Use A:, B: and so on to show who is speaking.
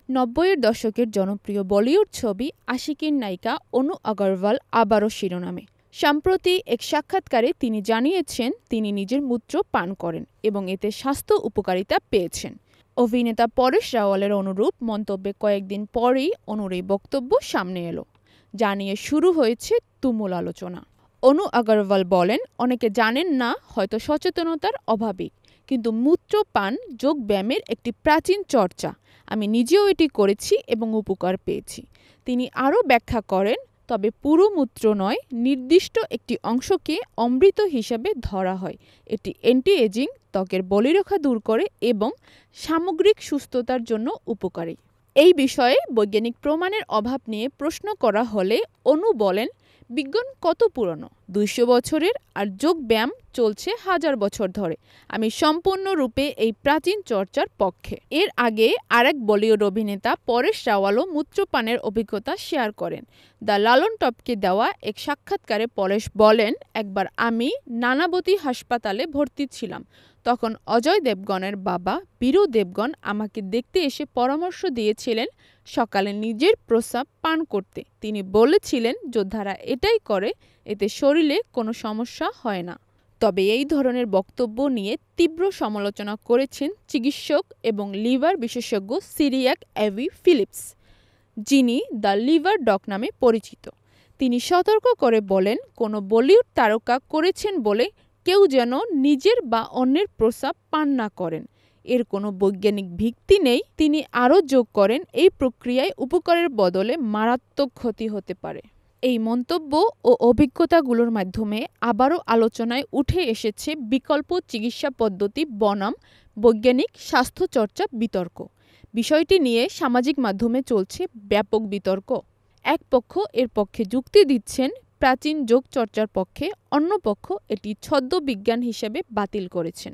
A: নব্বইয়ের দশকের জনপ্রিয় বলিউড ছবি আশিকীর নায়িকা অনু আগরওয়াল আবারও শিরোনামে। সম্প্রতি এক সাক্ষাৎকারে তিনি জানিয়েছেন তিনি নিজের মূত্র পান করেন এবং এতে স্বাস্থ্য উপকারিতা পেয়েছেন। অভিনেতা পরেশ রাওয়ালের অনুরূপ মন্তব্যে কয়েকদিন পরেই অনুর এই বক্তব্য সামনে এলো, যা নিয়ে শুরু হয়েছে তুমুল আলোচনা। অনু আগরওয়াল বলেন, অনেকে জানেন না, হয়তো সচেতনতার অভাবেই, কিন্তু মূত্রপান যোগব্যায়ামের একটি প্রাচীন চর্চা। আমি নিজেও এটি করেছি এবং উপকার পেয়েছি। তিনি আরও ব্যাখ্যা করেন, তবে পুরো মূত্র নয়, নির্দিষ্ট একটি অংশকে অমৃত হিসেবে ধরা হয়। এটি অ্যান্টি এজিং, ত্বকের বলিরেখা দূর করে এবং সামগ্রিক সুস্থতার জন্য উপকারী। এই বিষয়ে বৈজ্ঞানিক প্রমাণের অভাব নিয়ে প্রশ্ন করা হলে অনু বলেন, বিজ্ঞান কত পুরনো, ২০০ বছরের, আর যোগব্যায়াম চলছে হাজার বছর ধরে। আমি সম্পূর্ণরূপে এই প্রাচীন চর্চার পক্ষে। এর আগে আরেক বলিউড অভিনেতা পরেশ রাওয়ালও মূত্রপানের অভিজ্ঞতা শেয়ার করেন। দ্য লালন টপকে দেওয়া এক সাক্ষাৎকারে পরেশ বলেন, একবার আমি নানাবতী হাসপাতালে ভর্তি ছিলাম। তখন অজয় দেবগনের বাবা বীরু দেবগন আমাকে দেখতে এসে পরামর্শ দিয়েছিলেন সকালে নিজের প্রস্রাব পান করতে। তিনি বলেছিলেন, যোদ্ধারা এটাই করে, এতে শরীরে কোনো সমস্যা হয় না। তবে এই ধরনের বক্তব্য নিয়ে তীব্র সমালোচনা করেছেন চিকিৎসক এবং লিভার বিশেষজ্ঞ সিরিয়াক অ্যাভি ফিলিপস, যিনি দ্য লিভার ডক নামে পরিচিত। তিনি সতর্ক করে বলেন, কোনো বলিউড তারকা করেছেন বলে কেউ যেন নিজের বা অন্যের প্রস্রাব পান না করেন। এর কোনো বৈজ্ঞানিক ভিত্তি নেই। তিনি আরও যোগ করেন, এই প্রক্রিয়ায় উপকারের বদলে মারাত্মক ক্ষতি হতে পারে। এই মন্তব্য ও অভিজ্ঞতাগুলোর মাধ্যমে আবারও আলোচনায় উঠে এসেছে বিকল্প চিকিৎসা পদ্ধতি বনাম বৈজ্ঞানিক স্বাস্থ্যচর্চা বিতর্ক। বিষয়টি নিয়ে সামাজিক মাধ্যমে চলছে ব্যাপক বিতর্ক। এক পক্ষ এর পক্ষে যুক্তি দিচ্ছেন প্রাচীন যোগচর্চার পক্ষে, অন্য পক্ষ এটি ছদ্মবিজ্ঞান হিসেবে বাতিল করেছেন।